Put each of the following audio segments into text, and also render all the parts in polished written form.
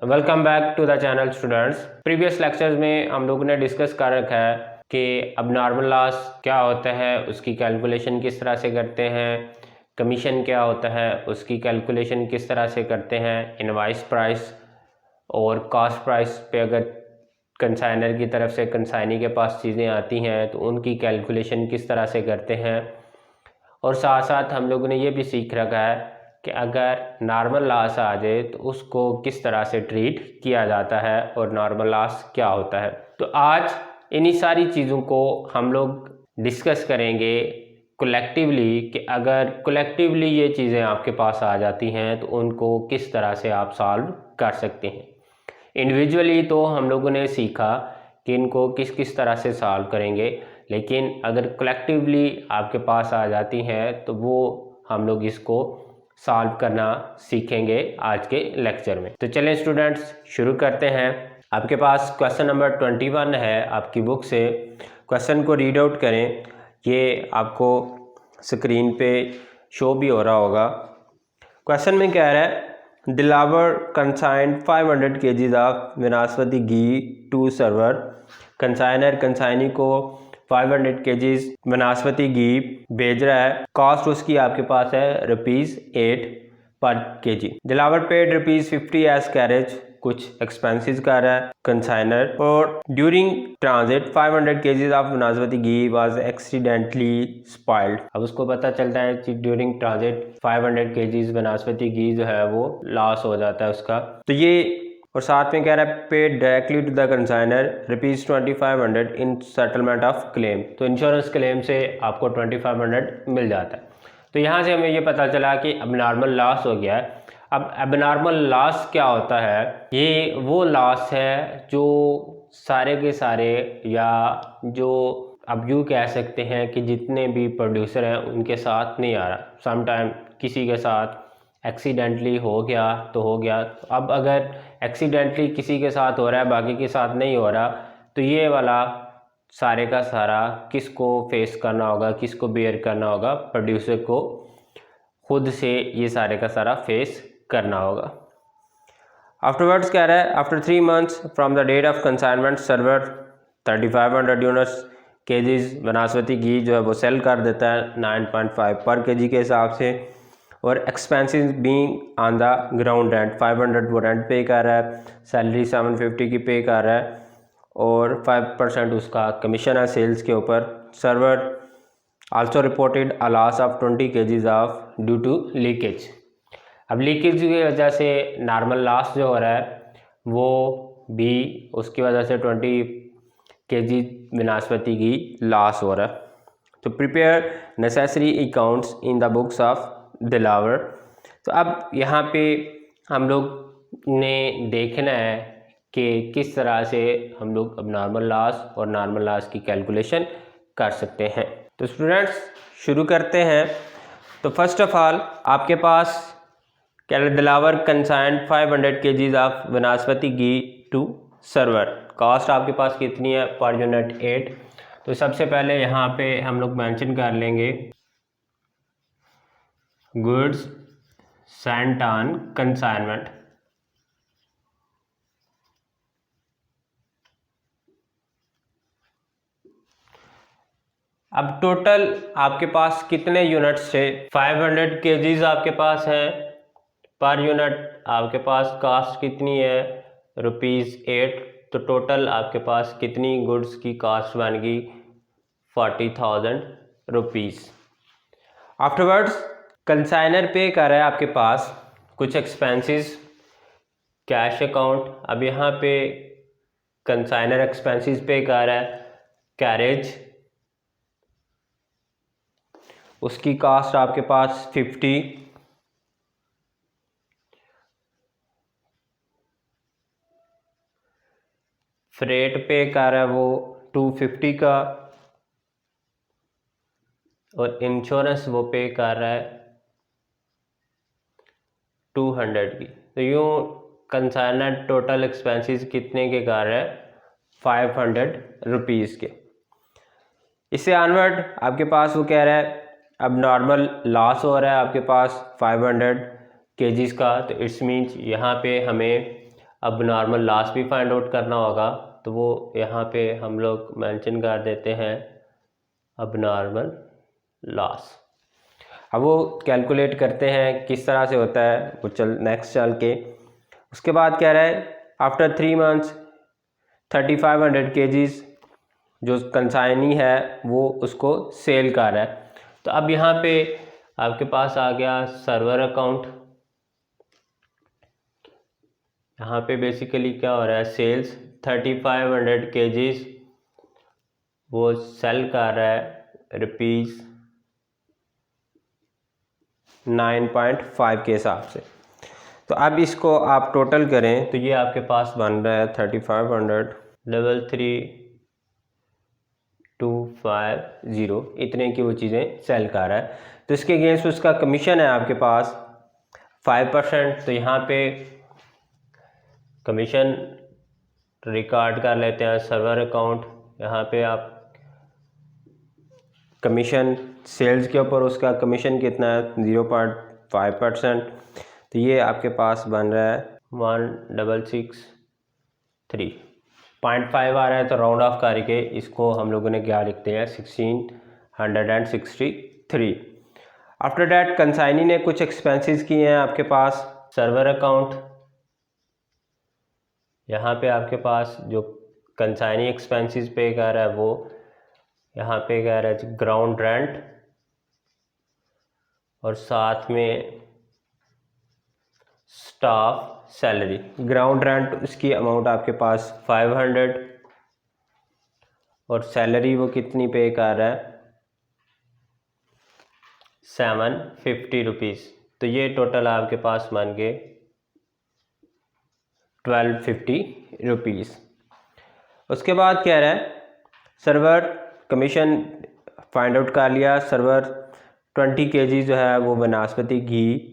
Welcome back to the channel students. Previous lectures में हम लोगों ने डिस्कस कर रखा है कि अब नॉर्मल लॉस क्या होता है, उसकी कैलकुलेशन किस तरह से करते हैं, कमीशन क्या होता है, उसकी कैलकुलेशन किस तरह से करते हैं, इनवॉइस प्राइस और कॉस्ट प्राइस पे अगर कंसाइनर की तरफ से कंसाइनी के पास चीज़ें आती हैं तो उनकी कैलकुलेशन किस तरह से करते हैं। और साथ साथ हम लोगों ने ये भी सीख रखा है कि अगर नॉर्मल लॉस आ जाए तो उसको किस तरह से ट्रीट किया जाता है और नॉर्मल लॉस क्या होता है। तो आज इन्हीं सारी चीज़ों को हम लोग डिस्कस करेंगे कलेक्टिवली कि अगर कलेक्टिवली ये चीज़ें आपके पास आ जाती हैं तो उनको किस तरह से आप सॉल्व कर सकते हैं। इंडिविजुअली तो हम लोगों ने सीखा कि इनको किस किस तरह से सॉल्व करेंगे, लेकिन अगर कलेक्टिवली आपके पास आ जाती हैं तो वो हम लोग इसको सॉल्व करना सीखेंगे आज के लेक्चर में। तो चलें स्टूडेंट्स शुरू करते हैं। आपके पास क्वेश्चन नंबर 21 है आपकी बुक से। क्वेश्चन को रीड आउट करें, ये आपको स्क्रीन पे शो भी हो रहा होगा। क्वेश्चन में कह रहा है दिलावर कंसाइंड 500 kg ऑफ वनस्पति घी टू सर्वर। कंसाइनर कंसाइनी को 500 kg वनस्पति घी भेज रहा है। कॉस्ट उसकी आपके पास है ₹8 पर kg। Dilawar paid ₹50 as carriage, कुछ एक्सपेंसेस कर रहा है कंसाइनर। और ड्यूरिंग ट्रांजिट 500 kg ऑफ वनस्पति घी वाज एक्सीडेंटली स्पॉइल्ड। अब उसको पता चलता है कि ड्यूरिंग ट्रांजिट 500 kg वनस्पति घी जो है वो लॉस हो जाता है उसका। तो ये और साथ में कह रहा है paid directly to the consignor ₹2500 in settlement of claim. तो इंश्योरेंस क्लेम से आपको 2500 मिल जाता है। तो यहाँ से हमें ये पता चला कि अब नॉर्मल लॉस हो गया है। अब एबनॉर्मल लॉस क्या होता है? ये वो लॉस है जो सारे के सारे या जो अब यूँ कह सकते हैं कि जितने भी प्रोड्यूसर हैं उनके साथ नहीं आ रहा। सम टाइम किसी के साथ एक्सीडेंटली हो गया तो हो गया। तो अब अगर एक्सीडेंटली किसी के साथ हो रहा है बाकी के साथ नहीं हो रहा, तो ये वाला सारे का सारा किसको फेस करना होगा, किसको बेयर करना होगा? प्रोड्यूसर को खुद से ये सारे का सारा फेस करना होगा। आफ्टरवर्ड्स कह रहा है after 3 months from the date of consignment server 3500 units kgs vanaspati ghee जो है वो सेल कर देता है 9.5 पर केजी के हिसाब से। और expenses being on the ground rent 500 वो रेंट पे कर रहा है, सैलरी 750 की पे कर रहा है और 5% उसका कमीशन है सेल्स के ऊपर। Server also reported a loss of 20 kg of due to leakage. अब लीकेज की वजह से नॉर्मल लॉस जो हो रहा है वो भी उसकी वजह से 20 kg वनस्पति की लॉस हो रहा है। तो prepare necessary accounts in the books of Dilawar. तो अब यहाँ पे हम लोग ने देखना है कि किस तरह से हम लोग अब नॉर्मल लॉस और नॉर्मल लॉस की कैलकुलेशन कर सकते हैं। तो स्टूडेंट्स शुरू करते हैं। तो फर्स्ट ऑफ ऑल आपके पास दिलावर कंसाइंड 500 kg ऑफ वनस्पति घी टू सर्वर। कॉस्ट आपके पास कितनी है? Per unit 8। तो सबसे पहले यहाँ पे हम लोग मेंशन कर लेंगे गुड्स सेंट ऑन कंसाइनमेंट। अब टोटल आपके पास कितने यूनिट्स थे? 500 kgs आपके पास है। पर यूनिट आपके पास कॉस्ट कितनी है? ₹8। तो टोटल आपके पास कितनी गुड्स की कॉस्ट बन गई? ₹40,000। आफ्टरवर्ड्स कंसाइनर पे कर रहा है आपके पास कुछ एक्सपेंसेस कैश अकाउंट। अब यहाँ पे कंसाइनर एक्सपेंसेस पे कर रहा है कैरेज, उसकी कॉस्ट आपके पास 50। फ्रेट पे कर रहा है वो 250 का और इंश्योरेंस वो पे कर रहा है 200 की। तो यूँ कंसाइनर टोटल एक्सपेंसेस कितने के कर रहा है? ₹500 के। इससे ऑनवर्ड आपके पास वो कह रहा है अब नॉर्मल लॉस हो रहा है आपके पास 500 kgs का। तो इट्स मीन्स यहाँ पे हमें अब नॉर्मल लॉस भी फाइंड आउट करना होगा, तो वो यहाँ पे हम लोग मेंशन कर देते हैं अब नॉर्मल लॉस। अब वो कैलकुलेट करते हैं किस तरह से होता है, वो नेक्स्ट चल के उसके बाद कह रहा है आफ्टर 3 months 3500 kgs जो कंसाइनी है वो उसको सेल कर रहा है। तो अब यहाँ पे आपके पास आ गया सर्वर अकाउंट। यहाँ पे बेसिकली क्या हो रहा है, सेल्स 3500 kgs वो सेल कर रहा है रुपीज़ 9.5 के हिसाब से। तो अब इसको आप टोटल करें तो ये आपके पास बन रहा है 3500 इतने की वो चीज़ें सेल कर रहा है। तो इसके अगेंस्ट उसका कमीशन है आपके पास 5%। तो यहाँ पे कमीशन रिकॉर्ड कर लेते हैं सर्वर अकाउंट। यहाँ पे आप कमीशन सेल्स के ऊपर उसका कमीशन कितना है 0.5%। तो ये आपके पास बन रहा है 1663.5 आ रहा है। तो राउंड ऑफ करके इसको हम लोगों ने क्या लिखते हैं 1663। आफ्टर डैट कंसाइनी ने कुछ एक्सपेंसेस किए हैं आपके पास सर्वर अकाउंट। यहाँ पे आपके पास जो कंसाइनी एक्सपेंसेस पे कर रहा है वो यहाँ पे कह रहा है ग्राउंड रेंट और साथ में स्टाफ सैलरी। ग्राउंड रेंट उसकी अमाउंट आपके पास 500 और सैलरी वो कितनी पे कर रहा है 750 रुपीज़। तो ये टोटल आपके पास मान के 1250 रुपीज़। उसके बाद कह रहा है सर्वर कमीशन फाइंड आउट कर लिया। सर्वर 20 kg जो है वो वनस्पति घी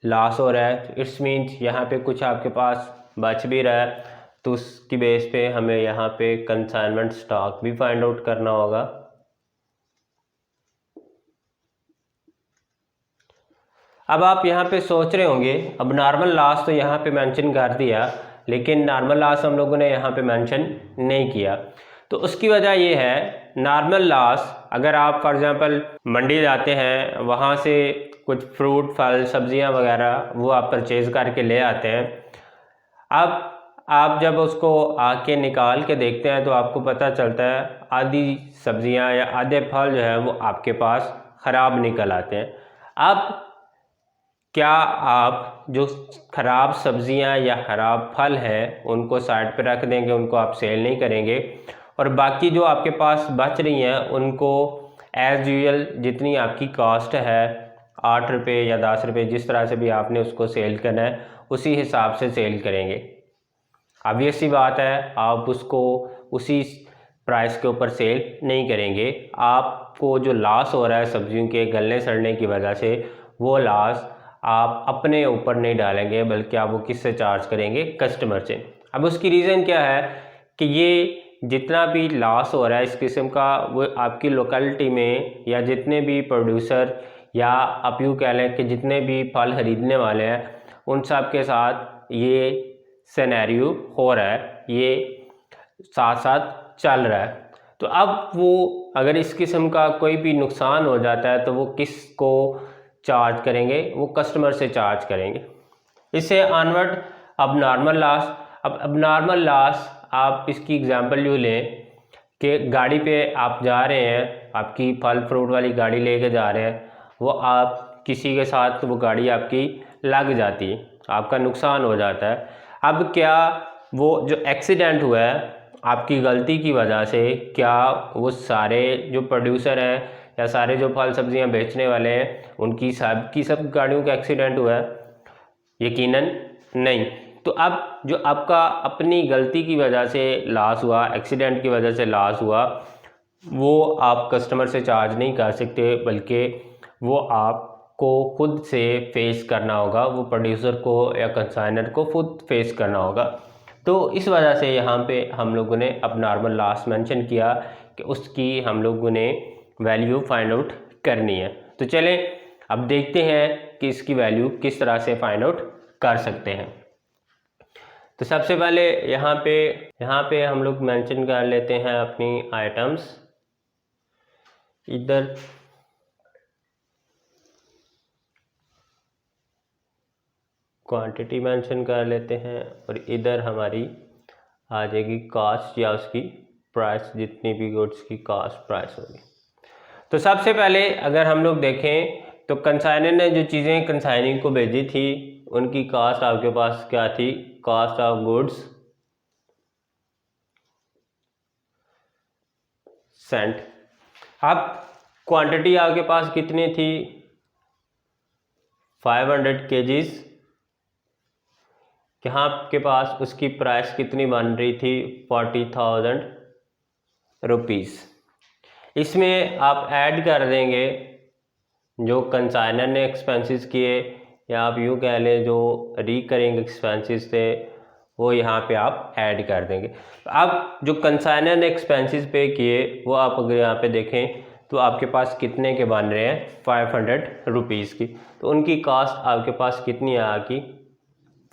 लॉस हो रहा है। इट्स मीन्स यहाँ पे कुछ आपके पास बच भी रहा है, तो उसकी बेस पे हमें यहाँ पे कंसाइनमेंट स्टॉक भी फाइंड आउट करना होगा। अब आप यहाँ पे सोच रहे होंगे अब नॉर्मल लॉस तो यहाँ पे मेंशन कर दिया, लेकिन नॉर्मल लॉस हम लोगों ने यहाँ पे मेंशन नहीं किया। तो उसकी वजह ये है नॉर्मल लॉस अगर आप फॉर एग्जांपल मंडी जाते हैं, वहाँ से कुछ फ्रूट फल सब्जियाँ वगैरह वो आप परचेज़ करके ले आते हैं। अब आप जब उसको आके निकाल के देखते हैं तो आपको पता चलता है आधी सब्जियाँ या आधे फल जो है वो आपके पास ख़राब निकल आते हैं। अब क्या आप जो ख़राब सब्जियां या ख़राब फल हैं उनको साइड पे रख देंगे, उनको आप सेल नहीं करेंगे, और बाकी जो आपके पास बच रही हैं उनको एज़ यूजुअल जितनी आपकी कॉस्ट है 8 रुपये या 10 रुपये जिस तरह से भी आपने उसको सेल करना है उसी हिसाब से सेल करेंगे। ऑब्वियस सी बात है आप उसको उसी प्राइस के ऊपर सेल नहीं करेंगे। आपको जो लॉस हो रहा है सब्जियों के गलने सड़ने की वजह से वो लॉस आप अपने ऊपर नहीं डालेंगे, बल्कि आप वो किससे चार्ज करेंगे, कस्टमर से। अब उसकी रीज़न क्या है कि ये जितना भी लॉस हो रहा है इस किस्म का वो आपकी लोकेलिटी में या जितने भी प्रोड्यूसर या आप यूँ कह लें कि जितने भी फल खरीदने वाले हैं उन सब के साथ ये सिनेरियो हो रहा है, ये साथ साथ चल रहा है। तो अब वो अगर इस किस्म का कोई भी नुकसान हो जाता है तो वो किसको चार्ज करेंगे, वो कस्टमर से चार्ज करेंगे। इससे ऑनवर्ड अब नॉर्मल लॉस। अब नॉर्मल लॉस आप इसकी एग्जांपल यूँ लें कि गाड़ी पे आप जा रहे हैं, आपकी फल फ्रूट वाली गाड़ी लेके जा रहे हैं, वो आप किसी के साथ वो गाड़ी आपकी लग जाती है, आपका नुकसान हो जाता है। अब क्या वो जो एक्सीडेंट हुआ है आपकी गलती की वजह से, क्या वो सारे जो प्रोड्यूसर हैं या सारे जो फल सब्जियां बेचने वाले हैं उनकी सब गाड़ियों का एक्सीडेंट हुआ है? यकीनन नहीं। तो अब जो आपका अपनी गलती की वजह से लॉस हुआ, एक्सीडेंट की वजह से लॉस हुआ, वो आप कस्टमर से चार्ज नहीं कर सकते, बल्कि वो आपको खुद से फेस करना होगा, वो प्रोड्यूसर को या कंसाइनर को खुद फेस करना होगा। तो इस वजह से यहाँ पे हम लोगों ने अब नॉर्मल लॉस मेंशन किया कि उसकी हम लोगों ने वैल्यू फाइंड आउट करनी है। तो चलें अब देखते हैं कि इसकी वैल्यू किस तरह से फाइंड आउट कर सकते हैं। तो सबसे पहले यहाँ पे हम लोग मेंशन कर लेते हैं अपनी आइटम्स। इधर क्वांटिटी मेंशन कर लेते हैं और इधर हमारी आ जाएगी कास्ट या उसकी प्राइस, जितनी भी गुड्स की कास्ट प्राइस होगी। तो सबसे पहले अगर हम लोग देखें तो कंसाइनर ने जो चीज़ें कंसाइनिंग को भेजी थी उनकी कास्ट आपके पास क्या थी, कास्ट ऑफ गुड्स सेंट। अब क्वांटिटी आपके पास कितनी थी, 500 kgs। यहाँ के पास उसकी प्राइस कितनी बन रही थी, 40,000 रुपीज़। इसमें आप ऐड कर देंगे जो कंसाइनर ने एक्सपेंसेस किए, या आप यूँ कह लें जो रिकरिंग एक्सपेंसेस थे वो यहाँ पे आप ऐड कर देंगे। अब जो कंसाइनर ने एक्सपेंसेस पे किए वो आप अगर यहाँ पे देखें तो आपके पास कितने के बन रहे हैं, 500 रुपीज़ की। तो उनकी कास्ट आपके पास कितनी आएगी,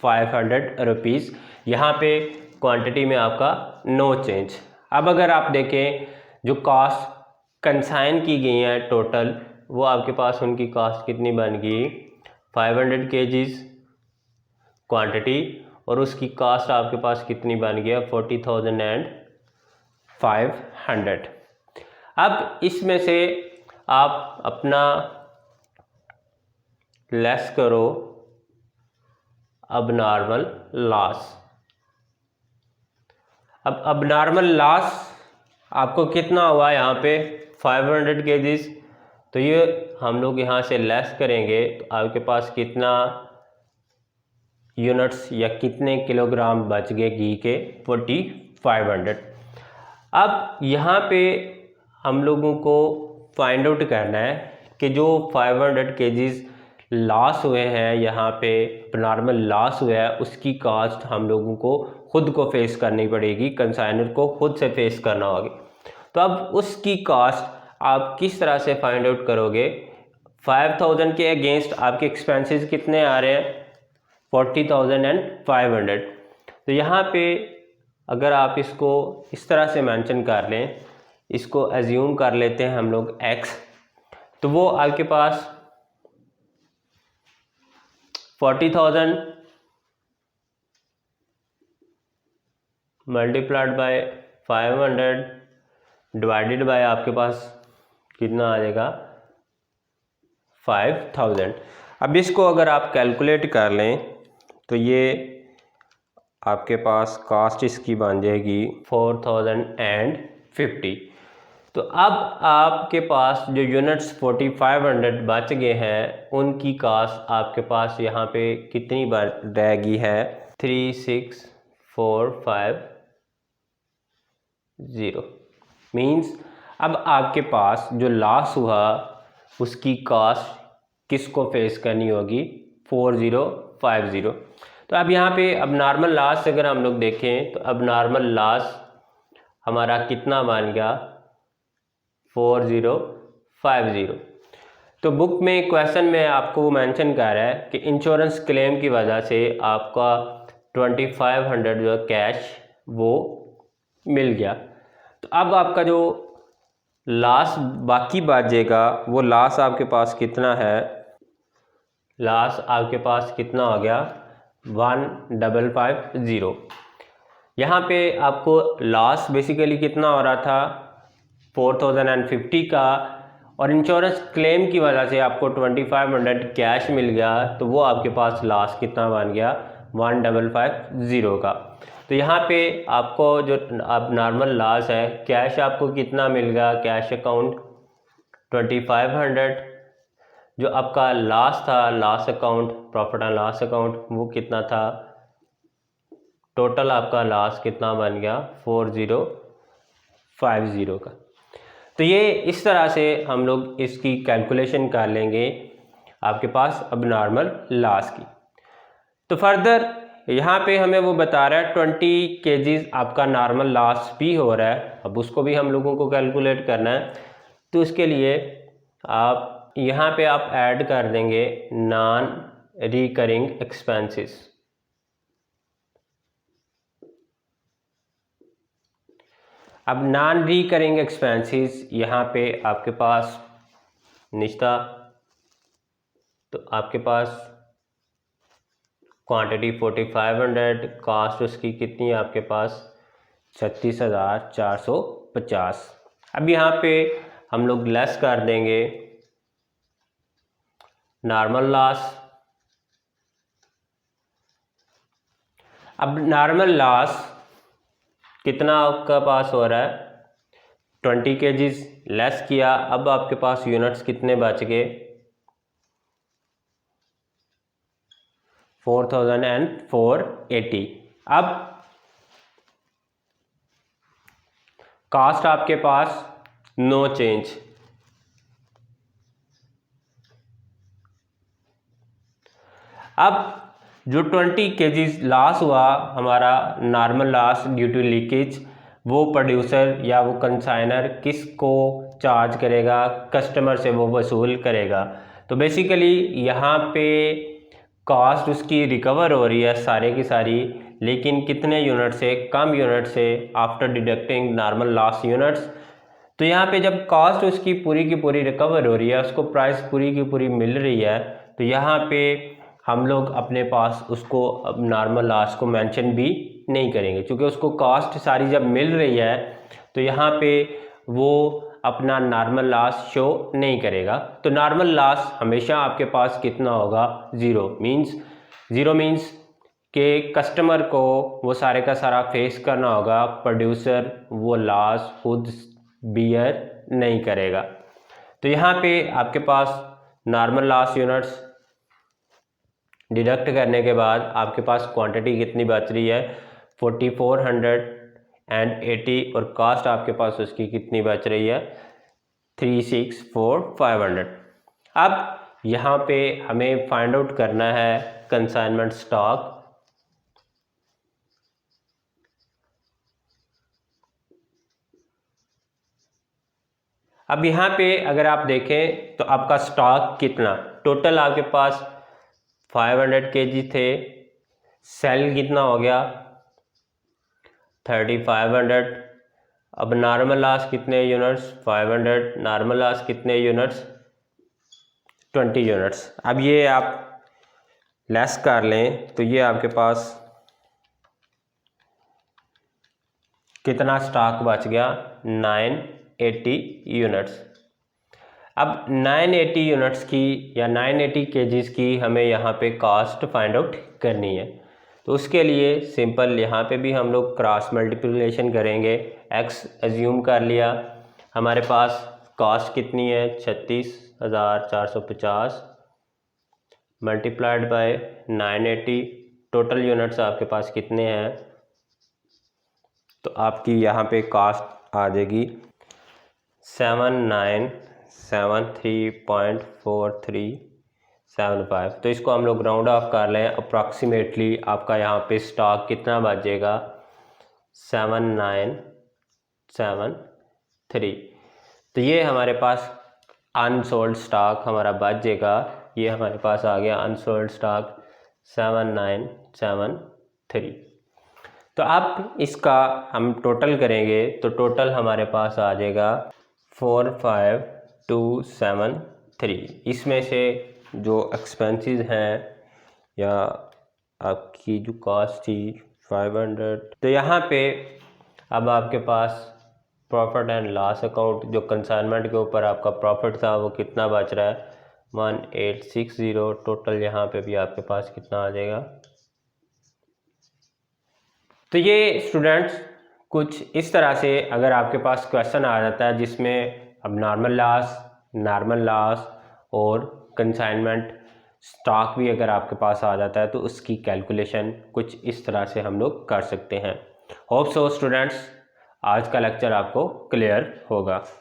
500 रुपीज़। यहाँ पे क्वांटिटी में आपका नो चेंज। अब अगर आप देखें जो कास्ट कंसाइन की गई है टोटल, वो आपके पास उनकी कास्ट कितनी बन गई, 500 kgs क्वांटिटी, और उसकी कास्ट आपके पास कितनी बन गया, 40,500। अब इसमें से आप अपना लेस करो अबनॉर्मल लॉस। अब अबनॉर्मल लॉस आपको कितना हुआ यहाँ पे, 500 kgs। तो ये हम लोग यहाँ से लेस करेंगे तो आपके पास कितना यूनिट्स या कितने किलोग्राम बच गए घी के, 4500। अब यहाँ पे हम लोगों को फाइंड आउट करना है कि जो 500 kgs लॉस हुए हैं, यहाँ पे नॉर्मल लॉस हुआ है, उसकी कास्ट हम लोगों को खुद को फेस करनी पड़ेगी, कंसाइनर को खुद से फेस करना होगा। तो अब उसकी कास्ट आप किस तरह से फाइंड आउट करोगे, 5000 के अगेंस्ट आपके एक्सपेंसेस कितने आ रहे हैं, 40,500। तो यहाँ पे अगर आप इसको इस तरह से मेंशन कर लें, इसको एज्यूम कर लेते हैं हम लोग x, तो वो आपके पास 40,000 मल्टीप्लाइड बाय 500 डिवाइडेड बाय आपके पास कितना आ जाएगा, 5000। अब इसको अगर आप कैलकुलेट कर लें तो ये आपके पास कास्ट इसकी बन जाएगी 4050। तो अब आपके पास जो यूनिट्स 4500 बच गए हैं उनकी कास्ट आपके पास यहाँ पे कितनी बार रहेगी है, 36450। मीन्स अब आपके पास जो लॉस हुआ उसकी कास्ट किसको फेस करनी होगी, 4050। तो अब यहाँ पे अब नॉर्मल लॉस अगर हम लोग देखें तो अब नॉर्मल लॉस हमारा कितना बन गया, 4050। तो बुक में क्वेश्चन में आपको मेंशन कर रहा है कि इंश्योरेंस क्लेम की वजह से आपका 2500 जो कैश वो मिल गया। तो अब आपका जो लॉस बाकी बचेगा वो लॉस आपके पास कितना है, लॉस आपके पास कितना हो गया, 1550। यहाँ पे आपको लॉस बेसिकली कितना हो रहा था, 4050 का, और इंश्योरेंस क्लेम की वजह से आपको 2500 कैश मिल गया, तो वो आपके पास लॉस कितना बन गया, 1550 का। तो यहाँ पे आपको जो अब नॉर्मल लॉस है, कैश आपको कितना मिल गया, कैश अकाउंट 2500, जो आपका लॉस था, loss account, profit and loss account, वो कितना था, टोटल आपका लॉस कितना बन गया, 4050 का। तो ये इस तरह से हम लोग इसकी कैलकुलेशन कर लेंगे आपके पास अब नॉर्मल लॉस की। तो फर्दर यहाँ पे हमें वो बता रहा है 20 kgs आपका नॉर्मल लॉस भी हो रहा है, अब उसको भी हम लोगों को कैलकुलेट करना है। तो उसके लिए आप यहाँ पे आप ऐड कर देंगे नॉन रिकरिंग एक्सपेंसेस। अब नॉन रिकरिंग एक्सपेंसेस यहाँ पे आपके पास निश्ता, तो आपके पास क्वांटिटी 4500, कास्ट उसकी कितनी है आपके पास 36,450। अब यहाँ पे हम लोग लेस कर देंगे नॉर्मल लॉस। अब नॉर्मल लॉस कितना आपका पास हो रहा है 20 kgs लेस किया, अब आपके पास यूनिट्स कितने बच गए 4480। अब कास्ट आपके पास नो चेंज, अब जो 20 kgs लॉस हुआ हमारा normal loss due to leakage, वो प्रोड्यूसर या वो कंसाइनर किसको चार्ज करेगा, कस्टमर से वो वसूल करेगा। तो बेसिकली यहाँ पे कॉस्ट उसकी रिकवर हो रही है सारे की सारी, लेकिन कितने यूनिट से, कम यूनिट से, after deducting normal loss units. तो यहाँ पे जब कॉस्ट उसकी पूरी की पूरी रिकवर हो रही है, उसको प्राइस पूरी की पूरी मिल रही है, तो यहाँ पे हम लोग अपने पास उसको नॉर्मल लॉस को मेंशन भी नहीं करेंगे, क्योंकि उसको कॉस्ट सारी जब मिल रही है तो यहाँ पे वो अपना नॉर्मल लॉस शो नहीं करेगा। तो नॉर्मल लॉस हमेशा आपके पास कितना होगा, ज़ीरो मीन्स कि कस्टमर को वो सारे का सारा फेस करना होगा, प्रोड्यूसर वो लॉस खुद बियर नहीं करेगा। तो यहाँ पे आपके पास नॉर्मल लॉस यूनिट्स डिडक्ट करने के बाद आपके पास क्वांटिटी कितनी बच रही है 4480, और कास्ट आपके पास उसकी कितनी बच रही है 364,500। अब यहाँ पे हमें फाइंड आउट करना है कंसाइनमेंट स्टॉक। अब यहाँ पे अगर आप देखें तो आपका स्टॉक कितना, टोटल आपके पास 500 kg थे, सेल कितना हो गया 3500। अब नॉर्मल लॉस कितने यूनिट्स 500, नॉर्मल लॉस कितने यूनिट्स 20 यूनिट्स। अब ये आप लेस कर लें तो ये आपके पास कितना स्टॉक बच गया 980 यूनिट्स। अब 980 यूनिट्स की या 980 kgs की हमें यहाँ पे कास्ट फाइंड आउट करनी है। तो उसके लिए सिंपल यहाँ पे भी हम लोग क्रॉस मल्टीप्लिकेशन करेंगे, x एज्यूम कर लिया, हमारे पास कास्ट कितनी है 36,450 मल्टीप्लाइड बाय 980, टोटल यूनिट्स आपके पास कितने हैं, तो आपकी यहाँ पे कास्ट आ जाएगी 7973.4375। तो इसको हम लोग राउंड ऑफ कर लें, अप्रॉक्सीमेटली आपका यहाँ पे स्टॉक कितना बच जाएगा 7973। तो ये हमारे पास अनसोल्ड स्टॉक हमारा बच जाएगा, ये हमारे पास आ गया अनसोल्ड स्टॉक 7973। तो अब इसका हम टोटल करेंगे तो टोटल हमारे पास आ जाएगा 45,273। इसमें से जो एक्सपेंसेस हैं या आपकी जो कॉस्ट थी 500, तो यहाँ पे अब आपके पास प्रॉफिट एंड लॉस अकाउंट जो कंसाइनमेंट के ऊपर आपका प्रॉफिट था वो कितना बच रहा है 1860। टोटल यहाँ पे भी आपके पास कितना आ जाएगा। तो ये स्टूडेंट्स कुछ इस तरह से अगर आपके पास क्वेश्चन आ जाता है जिसमें अब नॉर्मल लॉस और कंसाइनमेंट स्टॉक भी अगर आपके पास आ जाता है तो उसकी कैलकुलेशन कुछ इस तरह से हम लोग कर सकते हैं। होप सो स्टूडेंट्स आज का लेक्चर आपको क्लियर होगा।